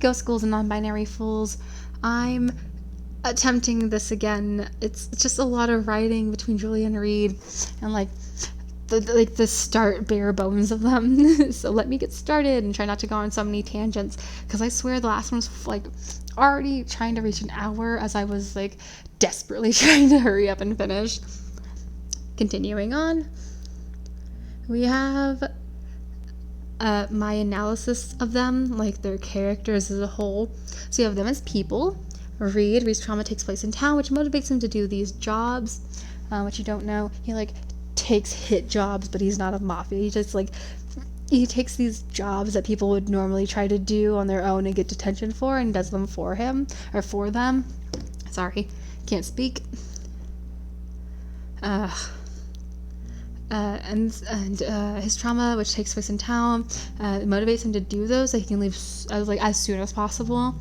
Ghost schools and non-binary fools. I'm attempting this again. It's just a lot of writing between Julia and Reed, and the start bare bones of them. So let me get started and try not to go on so many tangents, because I swear the last one was like already trying to reach an hour as I was like desperately trying to hurry up and finish. Continuing on, we have my analysis of them, like their characters as a whole. So you have them as people. Reed's trauma takes place in town, which motivates him to do these jobs, which you don't know. He like takes hit jobs, but he's not a mafia. He just like he takes these jobs that people would normally try to do on their own and get detention for, and does them for him or for them. Sorry, can't speak. And his trauma, which takes place in town, motivates him to do those so he can leave as soon as possible.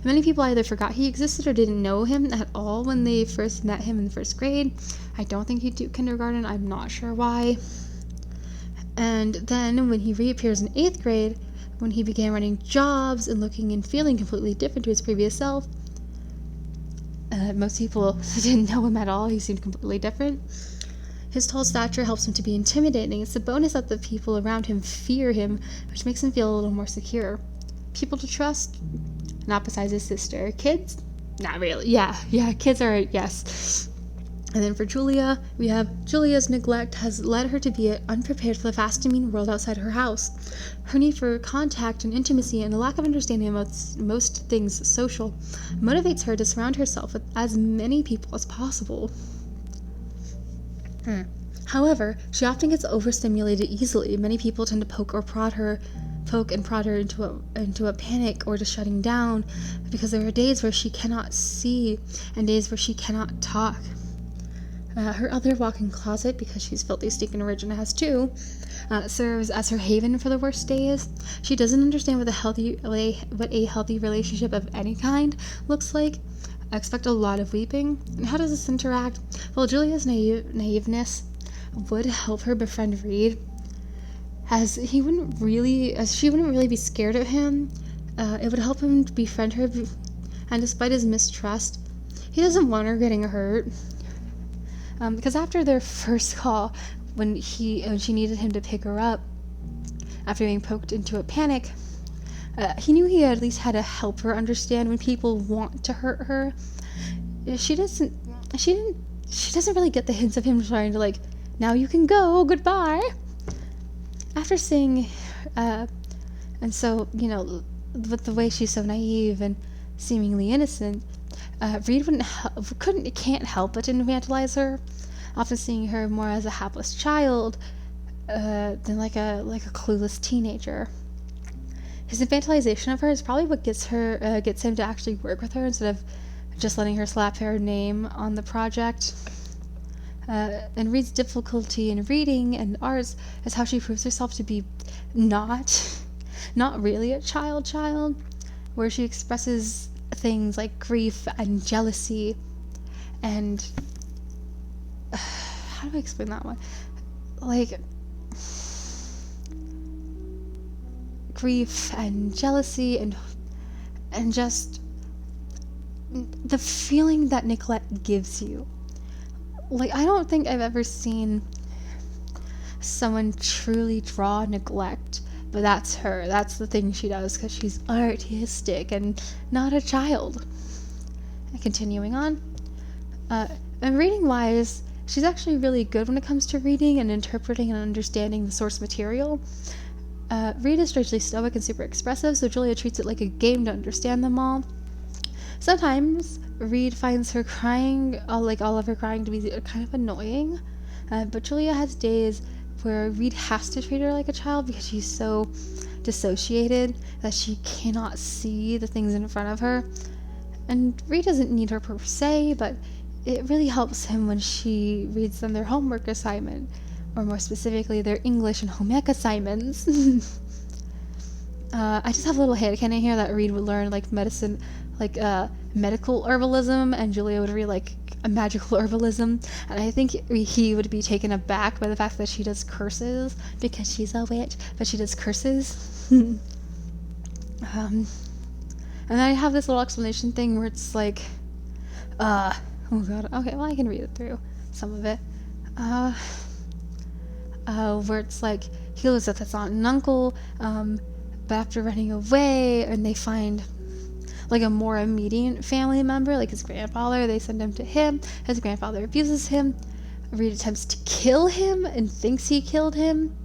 Many people either forgot he existed or didn't know him at all when they first met him in first grade. I don't think he'd do kindergarten. I'm not sure why. And then when he reappears in 8th grade, when he began running jobs and looking and feeling completely different to his previous self, most people didn't know him at all. He seemed completely different. His tall stature helps him to be intimidating. It's a bonus that the people around him fear him, which makes him feel a little more secure. People to trust? Not besides his sister. Kids? Not really. Yeah, kids are a yes. And then for Julia, we have Julia's neglect has led her to be unprepared for the fast-moving world outside her house. Her need for contact and intimacy and a lack of understanding of most things social motivates her to surround herself with as many people as possible. However, she often gets overstimulated easily. Many people tend to poke and prod her into a panic or to shutting down, because there are days where she cannot see and days where she cannot talk. Her other walk-in closet, because she's filthy, stinking rich and has two, serves as her haven for the worst days. She doesn't understand what a healthy relationship of any kind looks like. I expect a lot of weeping. And how does this interact? Well, Julia's naiveness would help her befriend Reed, as she wouldn't really be scared of him. It would help him to befriend her, and despite his mistrust, he doesn't want her getting hurt. Because after their first call, when she needed him to pick her up, after being poked into a panic, he knew he at least had to help her understand when people want to hurt her. She doesn't really get the hints of him trying to like, now you can go, goodbye. After seeing, and so, with the way she's so naive and seemingly innocent, Reed can't help but infantilize her, often seeing her more as a hapless child than like a clueless teenager. His infantilization of her is probably what gets him to actually work with her instead of just letting her slap her name on the project. And Reed's difficulty in reading and arts is how she proves herself to be not really a child, where she expresses things like grief and jealousy and how do I explain that one? Like grief and jealousy and just the feeling that neglect gives you. Like, I don't think I've ever seen someone truly draw neglect, but that's her. That's the thing she does, because she's artistic and not a child. And continuing on, and reading-wise, she's actually really good when it comes to reading and interpreting and understanding the source material. Reed is strangely stoic and super expressive, so Julia treats it like a game to understand them all. Sometimes Reed finds her crying, all of her crying, to be kind of annoying, but Julia has days where Reed has to treat her like a child because she's so dissociated that she cannot see the things in front of her. And Reed doesn't need her per se, but it really helps him when she reads them their homework assignment, or more specifically, their English and home ec assignments. I just have a little headcanon here that Reed would learn medicine, medical herbalism, and Julia would read a magical herbalism, and I think he would be taken aback by the fact that she does curses, because she's a witch, but she does curses. And then I have this little explanation thing where it's like, oh god, okay, well, I can read it through, some of it. Where it's like, he lives with his aunt and uncle, but after running away, and they find like a more immediate family member, like his grandfather, they send him to him. His grandfather abuses him. Reed attempts to kill him and thinks he killed him.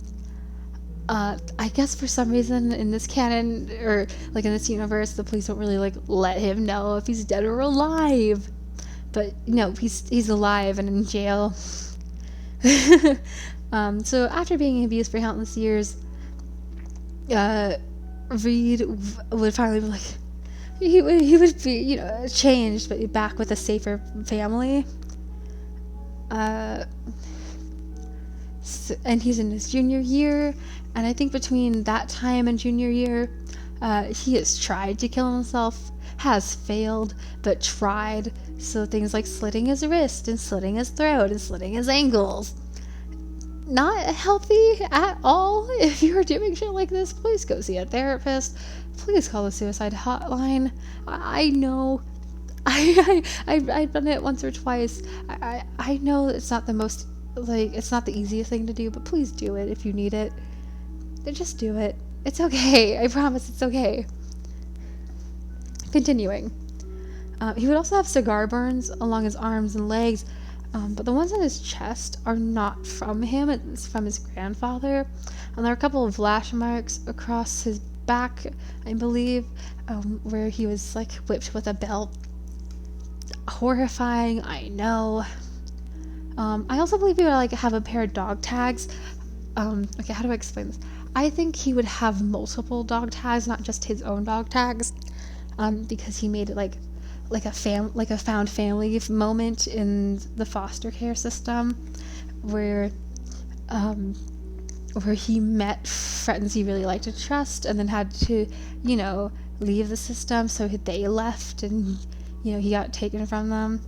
I guess for some reason in this canon, or like in this universe, the police don't really like let him know if he's dead or alive. But no, he's alive and in jail. So after being abused for countless years, Reed would finally be like, he would be, you know, changed, but back with a safer family. And he's in his junior year, and I think between that time and junior year, he has tried to kill himself, has failed, but tried. So things like slitting his wrist and slitting his throat and slitting his ankles. Not healthy at all. If you're doing shit like this, please go see a therapist. Please call the suicide hotline. I know. I've done it once or twice. I know it's not the most, like, it's not the easiest thing to do, but please do it if you need it. Just do it. It's okay. I promise it's okay. Continuing. He would also have cigar burns along his arms and legs, but the ones on his chest are not from him. It's from his grandfather. And there are a couple of lash marks across his back, I believe, where he was, like, whipped with a belt. Horrifying, I know. I also believe he would, like, have a pair of dog tags. Okay, how do I explain this? I think he would have multiple dog tags, not just his own dog tags, because he made it like a found family moment in the foster care system, where he met friends he really liked to trust, and then had to, you know, leave the system, so they left, and, you know, he got taken from them.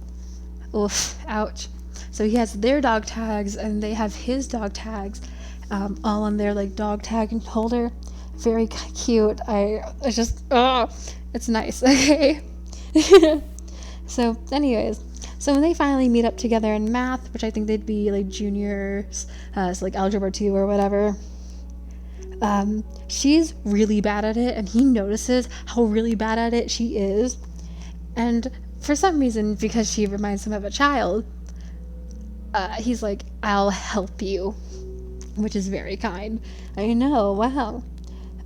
Oof, ouch. So he has their dog tags, and they have his dog tags, all on their, like, dog tag and holder. Very cute. It's just, it's nice, okay? So, anyways, so when they finally meet up together in math, which I think they'd be, like, juniors, so, like, algebra 2 or whatever, she's really bad at it, and he notices how really bad at it she is, and for some reason, because she reminds him of a child, he's like, I'll help you, which is very kind. I know, wow.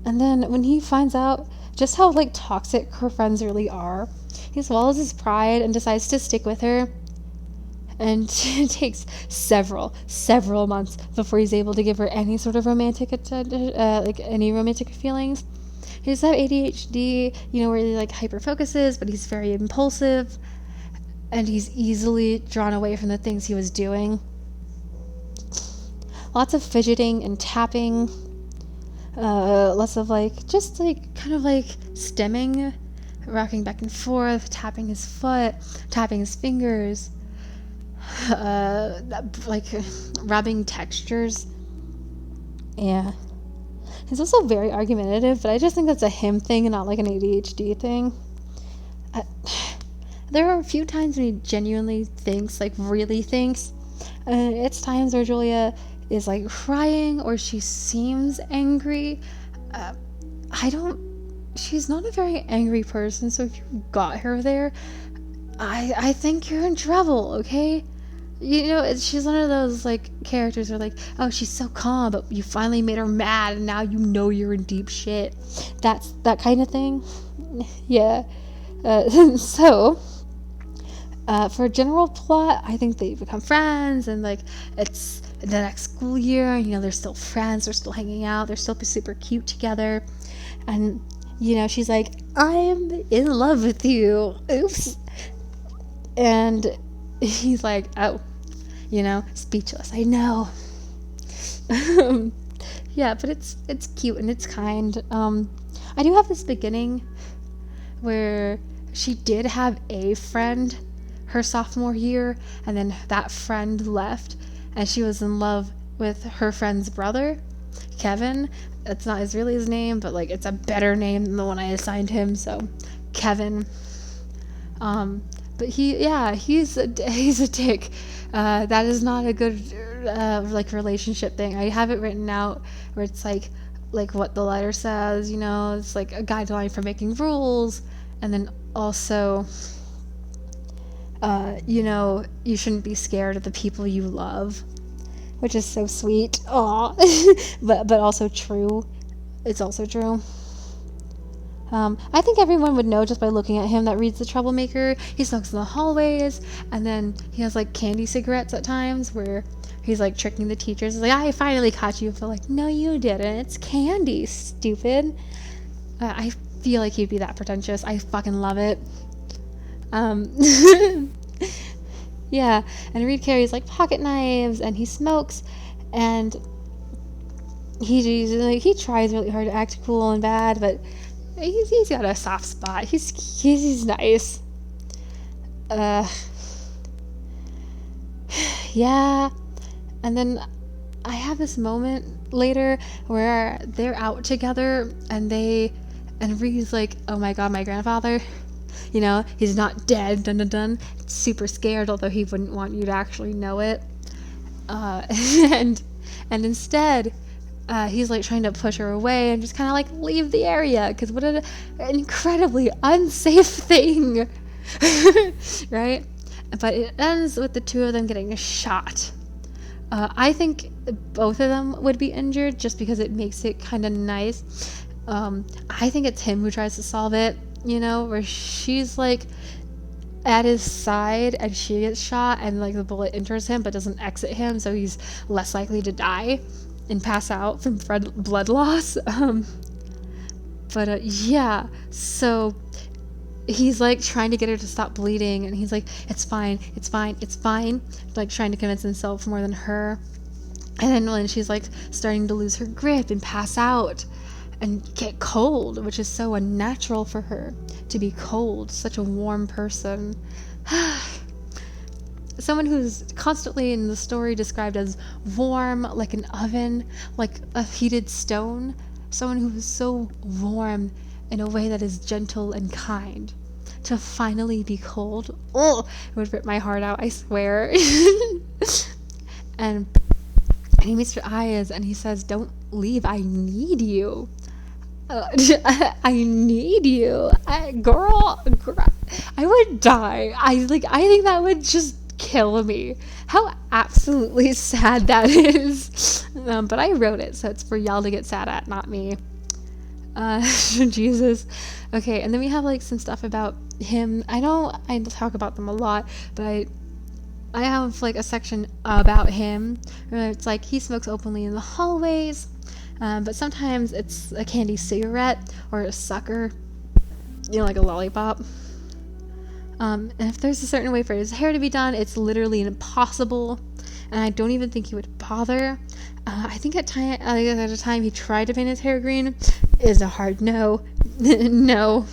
And then when he finds out just how, like, toxic her friends really are, he swallows his pride and decides to stick with her. And it takes several months before he's able to give her any sort of romantic like any romantic feelings. He does have ADHD, you know, where he, like, hyper focuses, but he's very impulsive, and he's easily drawn away from the things he was doing. Lots of fidgeting and tapping. Lots of, like, just, like, kind of, like, stemming, rocking back and forth, tapping his foot, tapping his fingers, like, rubbing textures. Yeah. He's also very argumentative, but I just think that's a him thing and not, like, an ADHD thing. There are a few times when he genuinely thinks, like, really thinks. It's times where Julia is, like, crying, or she seems angry. She's not a very angry person, so if you got her there, I think you're in trouble, okay? You know, she's one of those, like, characters where, like, oh, she's so calm, but you finally made her mad, and now you know you're in deep shit. That's that kind of thing. Yeah. So, for general plot, I think they become friends, and, like, it's the next school year, you know, they're still friends, they're still hanging out, they're still super cute together, and, you know, she's like, I'm in love with you, oops, and he's like, oh, you know, speechless, I know. Yeah, but it's cute and it's kind. I do have this beginning where she did have a friend her sophomore year, and then that friend left, and she was in love with her friend's brother, Kevin. That's not really his name, but, like, it's a better name than the one I assigned him, so Kevin. But he's a dick. That is not a good like relationship thing. I have it written out where it's like what the letter says, you know, it's like a guideline for making rules, and then also you know, you shouldn't be scared of the people you love, which is so sweet. Aw. but also true. It's also true. I think everyone would know just by looking at him that Reed's the troublemaker. He smokes in the hallways, and then he has like candy cigarettes at times where he's like tricking the teachers. He's like, I finally caught you. But like, no, you didn't. It's candy, stupid. I feel like he'd be that pretentious. I fucking love it. Yeah, and Reed carries like pocket knives, and he smokes, and he tries really hard to act cool and bad, but he's got a soft spot. He's nice. Yeah. And then I have this moment later where they're out together, and Reed's like, oh my god, my grandfather, you know, he's not dead, dun dun dun. Super scared, although he wouldn't want you to actually know it. And instead, he's like trying to push her away and just kind of like leave the area, because what an incredibly unsafe thing. Right? But it ends with the two of them getting shot. I think both of them would be injured just because it makes it kind of nice. I think it's him who tries to solve it, you know, where she's like at his side and she gets shot and like the bullet enters him but doesn't exit him, so he's less likely to die and pass out from blood loss. Yeah, so he's like trying to get her to stop bleeding, and he's like, it's fine, like trying to convince himself more than her. And then when she's like starting to lose her grip and pass out and get cold, which is so unnatural for her to be cold, such a warm person. Someone who's constantly in the story described as warm, like an oven, like a heated stone. Someone who is so warm in a way that is gentle and kind. To finally be cold, oh, it would rip my heart out, I swear. And he meets her eyes and he says, don't leave, I need you. I need you. Girl, I would die. I think that would just kill me. How absolutely sad that is. But I wrote it, so it's for y'all to get sad at, not me. Jesus. Okay, and then we have like some stuff about him. I know I talk about them a lot, but I have like a section about him where it's like he smokes openly in the hallways, but sometimes it's a candy cigarette or a sucker, you know, like a lollipop. And if there's a certain way for his hair to be done, it's literally impossible, and I don't even think he would bother. I think at a time he tried to paint his hair green. Is a hard no. No.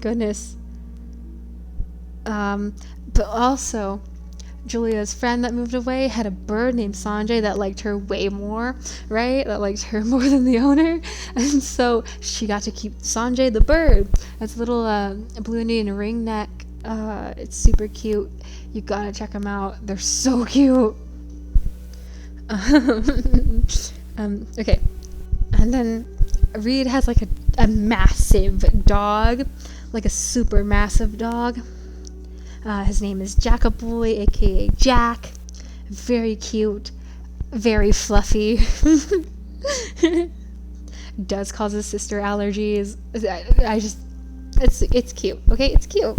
Goodness. But also, Julia's friend that moved away had a bird named Sanjay that liked her way more, right? That liked her more than the owner. And so she got to keep Sanjay the bird. It's a little blue Indian ring neck. It's super cute. You gotta check them out. They're so cute. Okay. And then Reed has like a massive dog, like a super massive dog. His name is Jackaboy, aka Jack. Very cute, very fluffy. Does cause his sister allergies. It's cute. Okay, it's cute.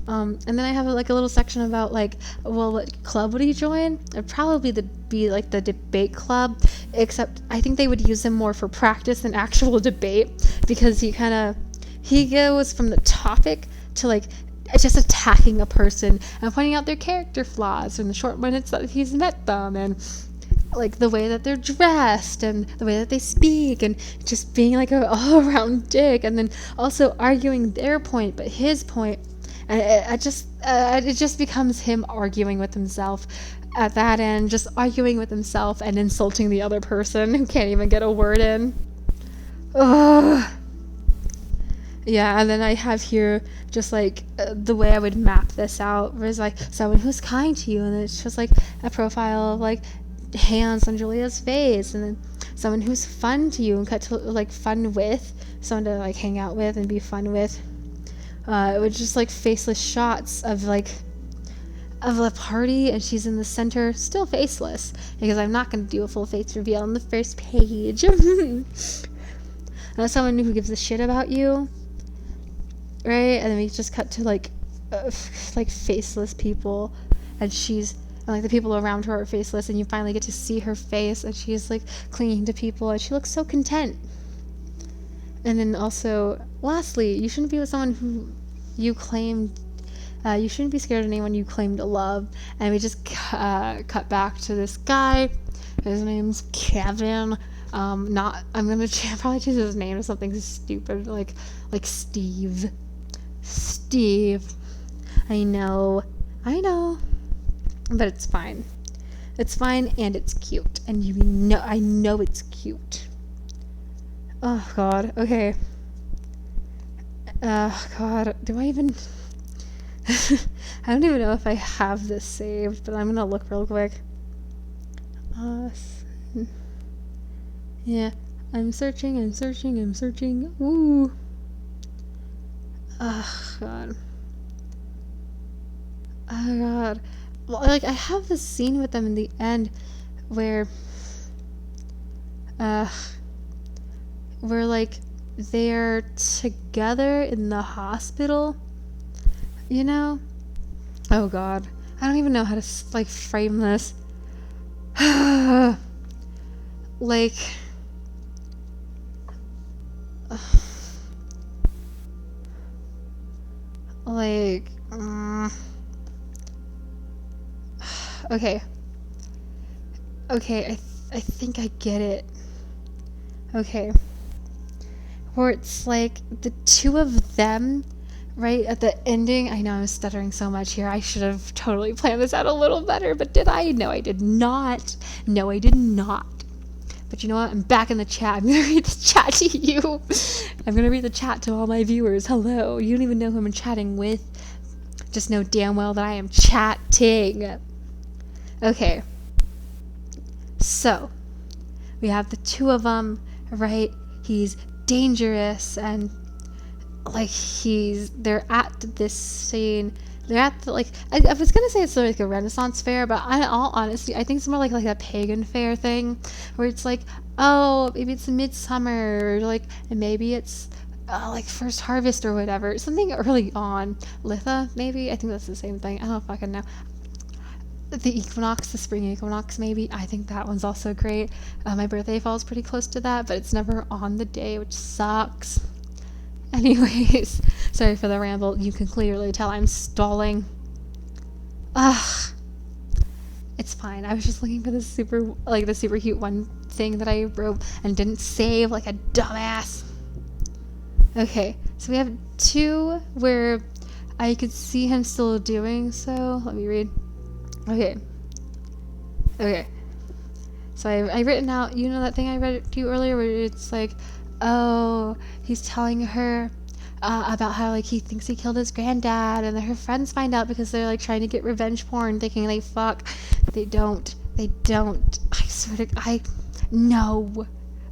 And then I have like a little section about like, well, what club would he join? It'd probably be like the debate club, except I think they would use him more for practice than actual debate, because he goes from the topic to like just attacking a person and pointing out their character flaws in the short minutes that he's met them, and like the way that they're dressed and the way that they speak, and just being like a all-around dick, and then also arguing their point but his point. And it just becomes him arguing with himself at that end, just arguing with himself and insulting the other person who can't even get a word in. Ugh. Yeah, and then I have here just like the way I would map this out was like someone who's kind to you, and then it's just like a profile of like hands on Julia's face, and then someone who's fun to you and cut to like fun with, someone to like hang out with and be fun with. It was just like faceless shots of like of a party, and she's in the center, still faceless, because I'm not going to do a full face reveal on the first page. Someone who gives a shit about you, right? And then we just cut to like faceless people, and like the people around her are faceless, and you finally get to see her face, and she's like clinging to people, and she looks so content. And then also, lastly, you shouldn't be with someone who you claimed. You shouldn't be scared of anyone you claim to love. And we just cut back to this guy. His name's Kevin. I'm gonna probably choose his name to something stupid like Steve. Steve. I know, but it's fine. It's fine, and it's cute, and I know it's cute. Oh God. Okay. God. Do I even? I don't even know if I have this saved, but I'm gonna look real quick. Yeah, I'm searching. Ooh. Oh God. Oh God. Well, like I have this scene with them in the end where like they're together in the hospital, you know? Oh God, I don't even know how to like frame this. Like okay, I think I get it. Okay, where it's like the two of them right at the ending. I know I'm stuttering so much here. I should have totally planned this out a little better, but did I? No, I did not. But you know what? I'm back in the chat. I'm going to read the chat to you. I'm going to read the chat to all my viewers. Hello. You don't even know who I'm chatting with. Just know damn well that I am chatting. Okay. So, we have the two of them, right? He's dangerous, and like they're at this scene. They're at the, like, I was gonna say it's sort of like a Renaissance fair, but in all honesty, I think it's more like a pagan fair thing, where it's like, oh, maybe it's midsummer, or like, and maybe it's like first harvest or whatever, something early on. Litha, maybe? I think that's the same thing. I don't fucking know. The equinox, the spring equinox, maybe. I think that one's also great. My birthday falls pretty close to that, but it's never on the day, which sucks. Anyways, sorry for the ramble. You can clearly tell I'm stalling. Ugh. It's fine. I was just looking for the super cute one thing that I wrote and didn't save like a dumbass. Okay, so we have two where I could see him still doing so. Let me read. Okay. So I written out, you know that thing I read to you earlier where it's like, oh, he's telling her about how like he thinks he killed his granddad, and then her friends find out because they're like trying to get revenge porn, thinking they fuck. They don't. I swear to, I no.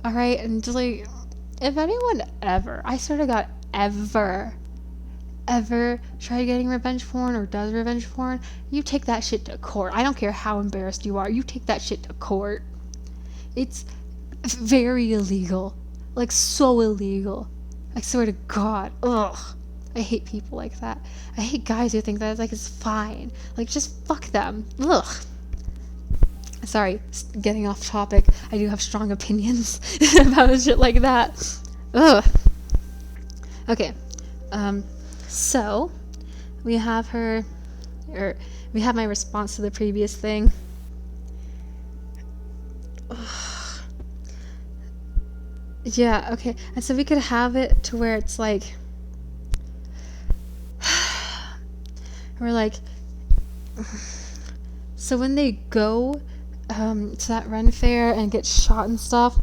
All right, and just like, if anyone ever, I swear to God, ever tried getting revenge porn or does revenge porn, you take that shit to court. I don't care how embarrassed you are. You take that shit to court. It's very illegal. Like, so illegal. I swear to God. Ugh. I hate people like that. I hate guys who think that it's fine. Like, just fuck them. Ugh. Sorry, getting off topic. I do have strong opinions about shit like that. Ugh. Okay. So, we have we have my response to the previous thing. Ugh. Yeah, okay. And so we could have it to where it's like, we're like, so when they go to that Ren fair and get shot and stuff,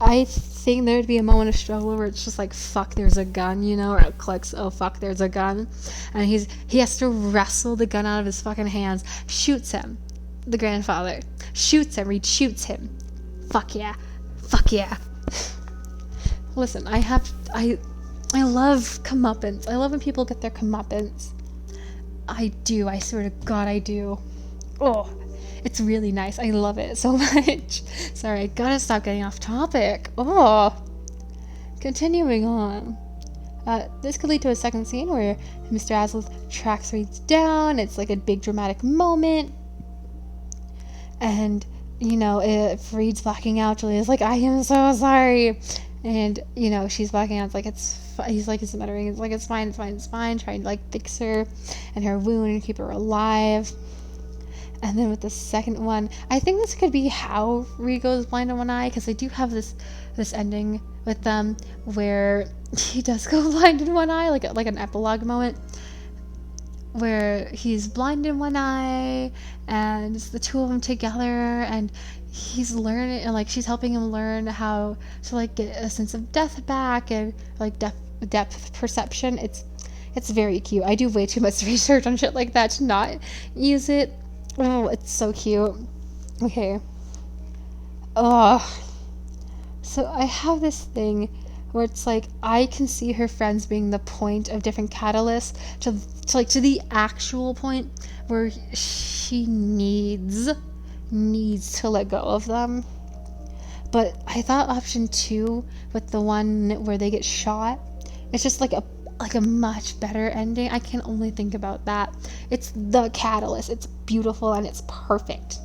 I think there'd be a moment of struggle where it's just like, fuck, there's a gun, you know, or it clicks, oh fuck, there's a gun, and he has to wrestle the gun out of his fucking hands, shoots him, the grandfather, shoots him, Reed shoots him, fuck yeah, fuck yeah. Listen, I love comeuppance. I love when people get their comeuppance. I do, I swear to God I do. Oh, it's really nice. I love it so much. Sorry, I gotta stop getting off topic. Oh, continuing on. This could lead to a second scene where Mr. Aslith tracks Reed down. It's like a big dramatic moment. And, you know, if Reed's blacking out, Julia's like, I am so sorry. And, you know, she's blacking out. It's like, he's like, it's muttering. It's like, it's fine, trying to, like, fix her and her wound and keep her alive. And then with the second one, I think this could be how Reed goes blind in one eye, because they do have this ending with them where he does go blind in one eye, like an epilogue moment where he's blind in one eye and it's the two of them together, and he's learning, and like she's helping him learn how to like get a sense of death back and like depth perception. It's very cute. I do way too much research on shit like that to not use it. Oh, it's so cute. Okay. So I have this thing where it's like I can see her friends being the point of different catalysts to the actual point where she needs to let go of them. But I thought option 2 with the one where they get shot, it's just like a much better ending. I can only think about that. It's the catalyst. It's beautiful and it's perfect.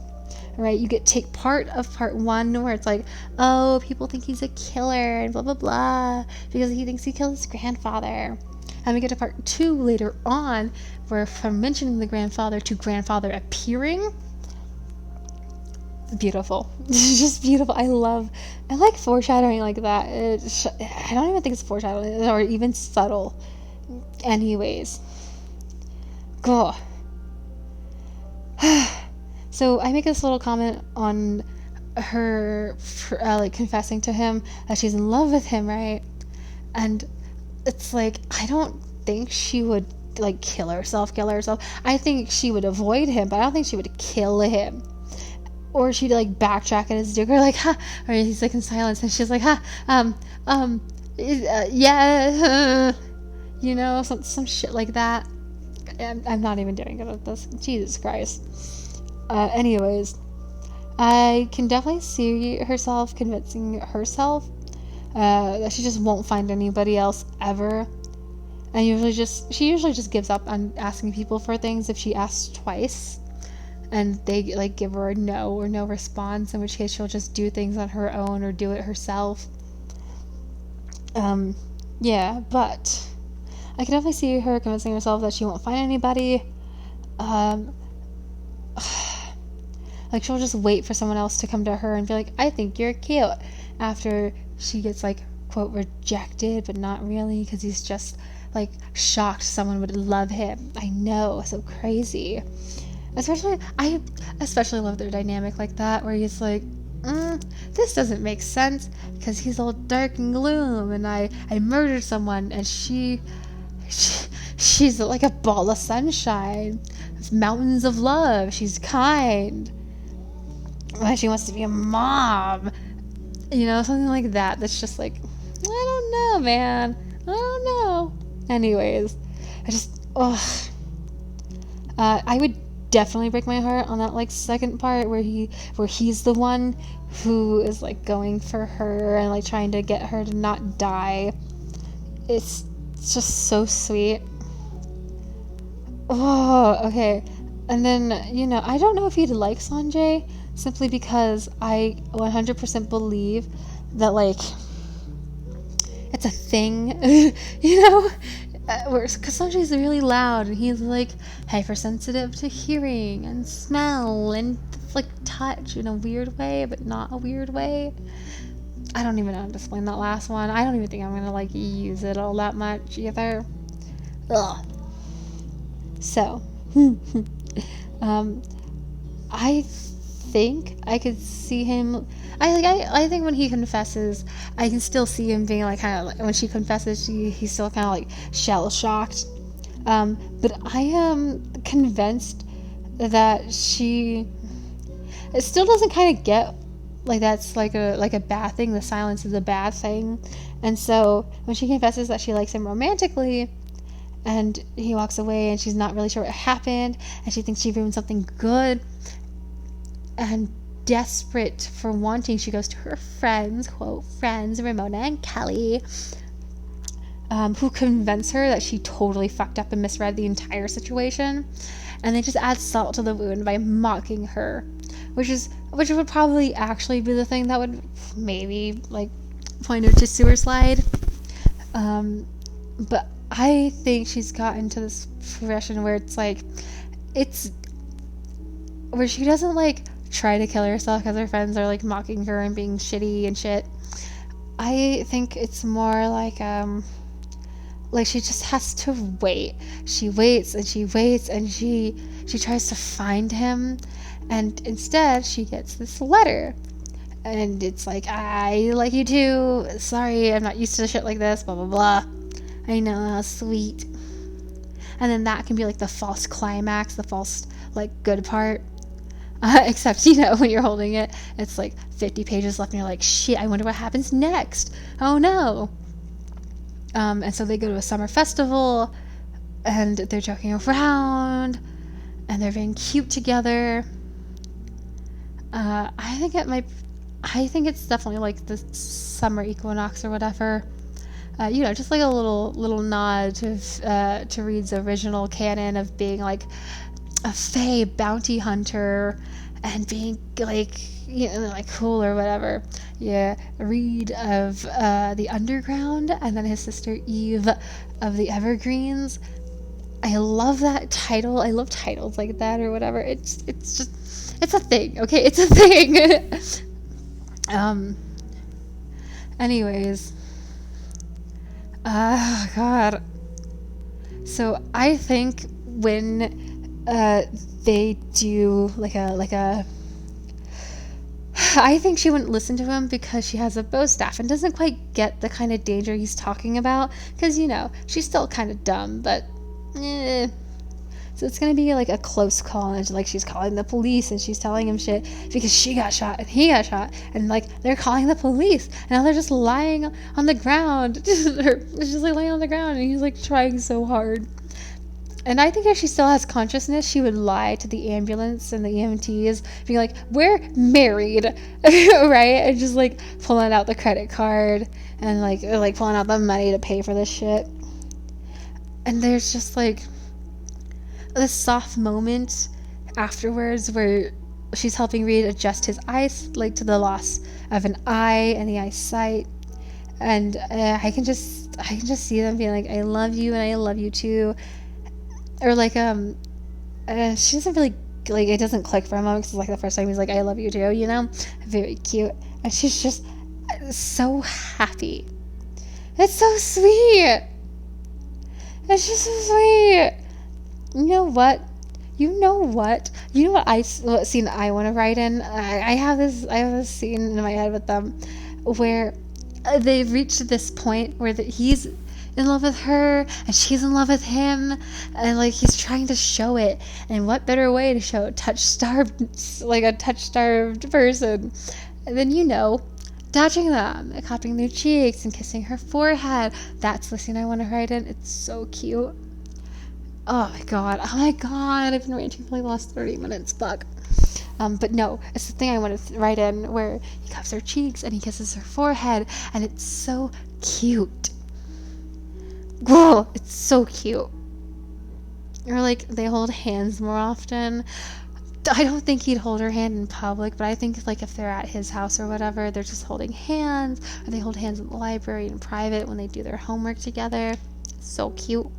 Right? You take part of part 1 where it's like, oh, people think he's a killer and blah blah blah because he thinks he killed his grandfather. And we get to part 2 later on where from mentioning the grandfather to grandfather appearing. Beautiful. It's just beautiful. I like foreshadowing like that. I don't even think it's foreshadowing or even subtle. Anyways. Go. So I make this little comment on her like confessing to him that she's in love with him, right? And it's like, I don't think she would like kill herself. I think she would avoid him, but I don't think she would kill him. Or she'd like backtrack at his dick, or like, ha, or he's like in silence, and she's like, ha, yeah, you know, some shit like that. I'm not even doing good at this. Jesus Christ. Anyways, I can definitely see herself convincing herself that she just won't find anybody else ever, and she usually just gives up on asking people for things if she asks twice. And they like give her a no or no response, in which case she'll just do things on her own or do it herself. Yeah, but I can definitely see her convincing herself that she won't find anybody. Like she'll just wait for someone else to come to her and be like, I think you're cute, after she gets like, quote, rejected, but not really, because he's just like shocked someone would love him. I know, so crazy. I especially love their dynamic like that, where he's like, this doesn't make sense because he's all dark and gloom, and I murdered someone, and she's like a ball of sunshine, mountains of love. She's kind. She wants to be a mom, you know, something like that. That's just like, I don't know, man. I don't know. Anyways, I would definitely break my heart on that like second part where he's the one who is like going for her and like trying to get her to not die. It's just so sweet. Oh, okay. And then, you know, I don't know if he'd like Sanjay, simply because I 100% believe that like it's a thing, you know, because Sanjay's really loud and he's like hypersensitive to hearing and smell and like touch in a weird way, but not a weird way. I don't even know how to explain that last one. I don't even think I'm gonna like use it all that much either. Ugh. So, I think I could see him. I think when he confesses, I can still see him being like kind of like, when she confesses, he's still kind of like shell shocked. But I am convinced that she it still doesn't kind of get like that's like a bad thing. The silence is a bad thing, and so when she confesses that she likes him romantically, and he walks away, and she's not really sure what happened, and she thinks she ruined something good, and desperate for wanting, she goes to her friends, quote friends, Ramona and Kelly, who convince her that she totally fucked up and misread the entire situation, and they just add salt to the wound by mocking her, which would probably actually be the thing that would maybe like point her to suicide. But I think she's gotten to this progression where it's where she doesn't like try to kill herself because her friends are like mocking her and being shitty and shit. I think it's more like she just has to wait. She waits and she waits and she tries to find him, and instead she gets this letter, and it's like, I like you too, sorry, I'm not used to shit like this, blah blah blah. I know, how sweet. And then that can be like the false climax, the false like good part. Except, when you're holding it, it's like 50 pages left and you're like, shit, I wonder what happens next. Oh no. And so they go to a summer festival and they're joking around and they're being cute together. I think it's definitely like the summer equinox or whatever. Just like a little nod to Reed's original canon of being like a fae bounty hunter and being like like cool or whatever. Yeah, Reed of the Underground, and then his sister Eve of the Evergreens. I love that title. I love titles like that or whatever. It's a thing. Okay, it's a thing. Anyways. God. So I think when they do I think she wouldn't listen to him because she has a bow staff and doesn't quite get the kind of danger he's talking about, because she's still kind of dumb, but so it's gonna be like a close call, and like she's calling the police and she's telling him shit because she got shot and he got shot, and like they're calling the police and now they're just lying on the ground. It's just like laying on the ground, and he's like trying so hard. And I think if she still has consciousness, she would lie to the ambulance and the EMTs, being like, we're married, right? And just like pulling out the credit card and like pulling out the money to pay for this shit. And there's just like this soft moment afterwards where she's helping Reed adjust his eyes, like to the loss of an eye and the eyesight. And I can just see them being like, I love you and I love you too. Or like she doesn't really like, it doesn't click for a moment because it's like the first time he's like, I love you too, very cute, and she's just so happy. It's so sweet. It's just so sweet. You know what what scene I want to write in? I have this scene in my head with them where they've reached this point where he's in love with her and she's in love with him, and like he's trying to show it, and what better way to show a touch-starved person than touching them and cupping their cheeks and kissing her forehead. That's the scene I want to write in. It's so cute. Oh my god, I've been ranting for like the last 30 minutes, fuck. But no, it's the thing I want to write in where he cups her cheeks and he kisses her forehead, and it's so cute. Girl, it's so cute. Or like they hold hands more often. I don't think he'd hold her hand in public, but I think like if they're at his house or whatever, they're just holding hands, or they hold hands in the library in private when they do their homework together. So cute.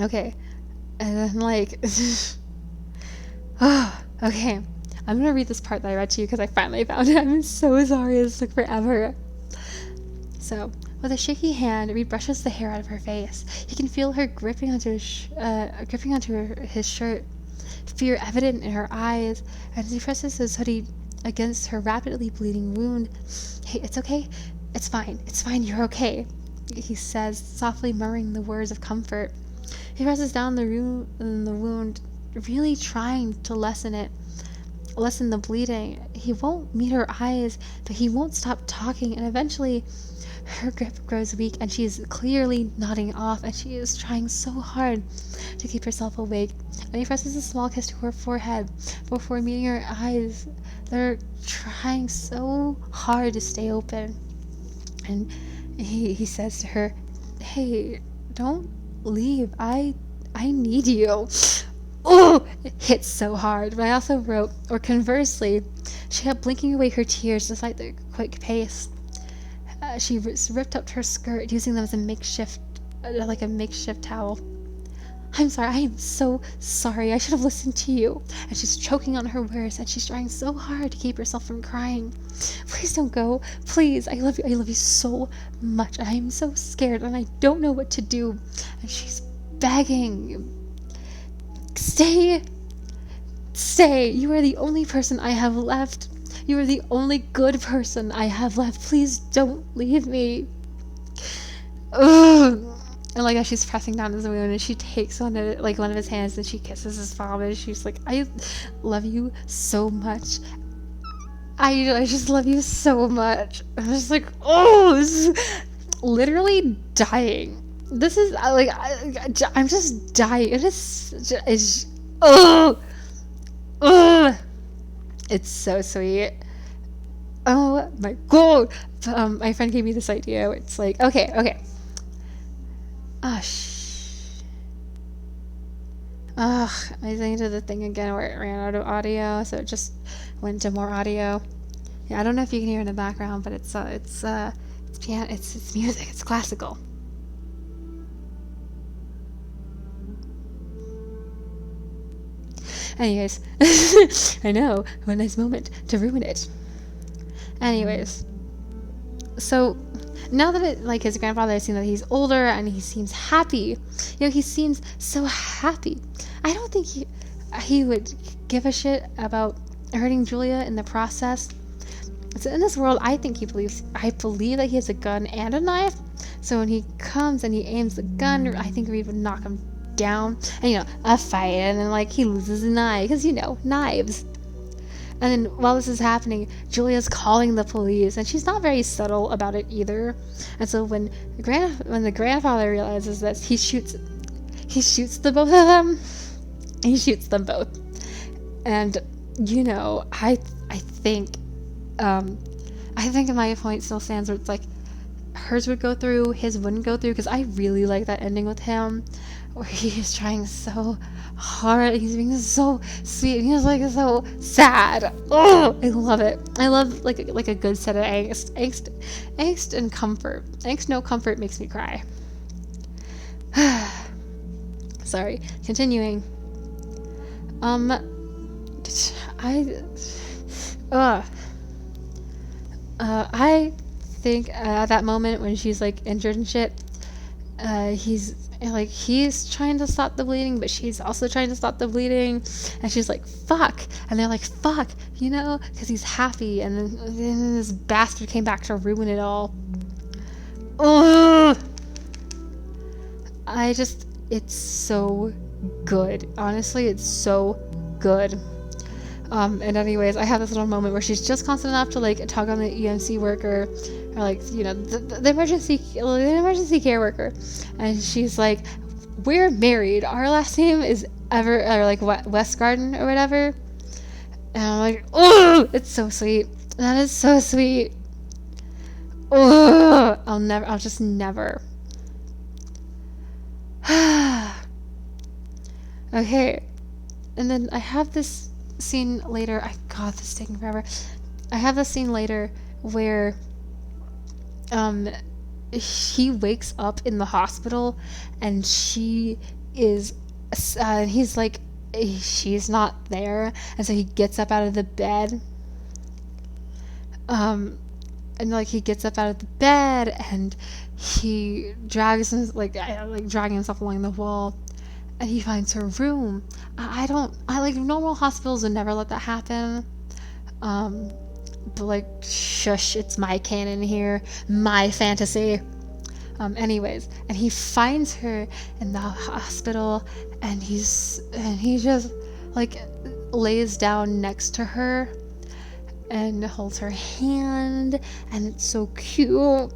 Okay. And then like okay. I'm gonna read this part that I read to you because I finally found it. I'm so sorry, this took forever. So, with a shaky hand, Reed brushes the hair out of her face. He can feel her gripping onto his shirt. fear evident in her eyes, and he presses his hoodie against her rapidly bleeding wound. "Hey, it's okay. It's fine. It's fine. You're okay," he says, softly murmuring the words of comfort. He presses down the wound, really trying to lessen the bleeding. He won't meet her eyes, but he won't stop talking, and eventually her grip grows weak and she is clearly nodding off, and she is trying so hard to keep herself awake. And he presses a small kiss to her forehead before meeting her eyes. They're trying so hard to stay open. And he says to her, "Hey, don't leave. I need you." Oh, it hits so hard. But I also wrote, or conversely, she kept blinking away her tears despite the quick pace. She ripped up her skirt, using them as a makeshift towel. "I'm sorry. I am so sorry. I should have listened to you." And she's choking on her words, and she's trying so hard to keep herself from crying. "Please don't go. Please. I love you. I love you so much. I am so scared, and I don't know what to do." And she's begging, "Stay. Stay. You are the only person I have left. You are the only good person I have left. Please don't leave me." Ugh. And like as she's pressing down his wound, and she takes one of his hands and she kisses his palm, and she's like, "I love you so much. I just love you so much." I'm just like, oh, this is literally dying. This is like I'm just dying. It's oh. It's so sweet. Oh my god. My friend gave me this idea. It's like, okay. I listened to the thing again where it ran out of audio, so it just went to more audio. Yeah, I don't know if you can hear in the background, but it's piano, it's music, it's classical. Anyways, I know, what a nice moment to ruin it. Anyways, so now that his grandfather has seen that he's older and he seems happy, he seems so happy. I don't think he would give a shit about hurting Julia in the process. So in this world, I believe that he has a gun and a knife. So when he comes and he aims the gun, I think we would knock him down, and a fight, and then he loses an eye because knives. And then while this is happening, Julia's calling the police, and she's not very subtle about it either. And so when the grandfather realizes this, he shoots the both of them. He shoots them both. And I think my point still stands where it's like hers would go through, his wouldn't go through, because I really like that ending with him where he's trying so hard, he's being so sweet, and he's so sad. Oh, I love it. I love like a good set of angst and comfort. Angst, no comfort makes me cry. Sorry, continuing. I think at that moment when she's injured and shit, he's trying to stop the bleeding, but she's also trying to stop the bleeding, and she's like, "Fuck," and they're like, "Fuck," because he's happy, and then this bastard came back to ruin it all. Ugh! It's so good. Honestly, it's so good. And anyways, I have this little moment where she's just constant enough to tug on the EMC worker, or the emergency care worker, and she's like, "We're married. Our last name is Westgarden or whatever." And I'm like, "Oh, it's so sweet. That is so sweet." Oh, I'll just never. Okay, and then I have this scene later. God, this is taking forever. I have this scene later where he wakes up in the hospital, and she is he's like, she's not there, and so he gets up out of the bed, and he gets up out of the bed, and he drags dragging himself along the wall, and he finds her room. I like, normal hospitals would never let that happen. But like, shush, it's my canon here, my fantasy. Anyways, and he finds her in the hospital, and he just like lays down next to her and holds her hand, and it's so cute.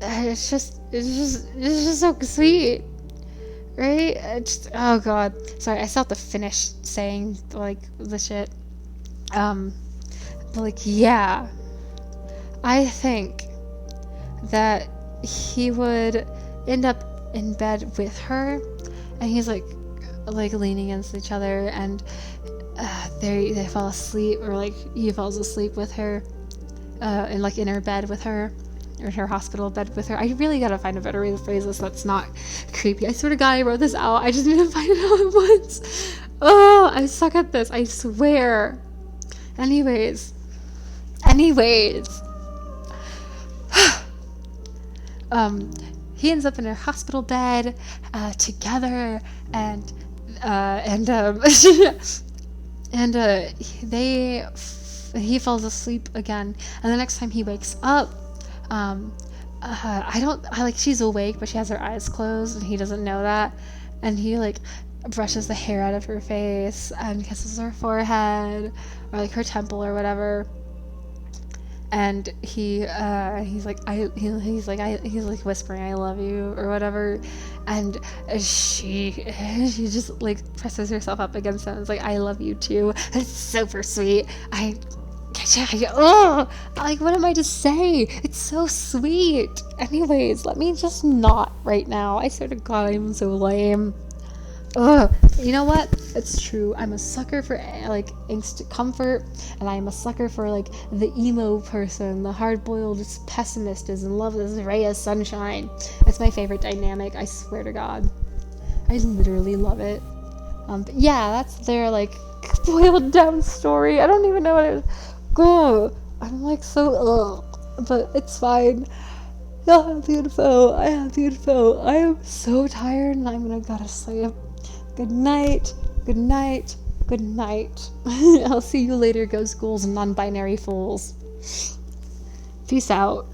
It's just so sweet, right? Oh god, sorry, I still have to finish saying like the shit. But like, yeah, I think that he would end up in bed with her, and he's like leaning against each other, and they fall asleep, or like he falls asleep with her, in her bed with her, or in her hospital bed with her. I really gotta find a better way to phrase this that's not creepy. I swear to God, I wrote this out. I just need to find it out at once. Oh, I suck at this, I swear. Anyways. He ends up in a hospital bed together, and he falls asleep again, and the next time he wakes up, she's awake, but she has her eyes closed, and he doesn't know that, and he like brushes the hair out of her face and kisses her forehead, or like her temple or whatever. And he's whispering, "I love you," or whatever, and she just like presses herself up against him. It's like, "I love you too." It's super sweet. Like, what am I to say? It's so sweet. Anyways, let me just not right now. I swear to God, I'm so lame. You know what? It's true. I'm a sucker for like instant comfort, and I'm a sucker for like the emo person, the hard-boiled pessimist is in love with this ray of sunshine. It's my favorite dynamic. I swear to God, I literally love it. But yeah, that's their like boiled down story. I don't even know what it is. God, I'm like so but it's fine. I am beautiful. I am so tired, and I'm gonna go to sleep. Good night. I'll see you later, ghost ghouls and non-binary fools. Peace out.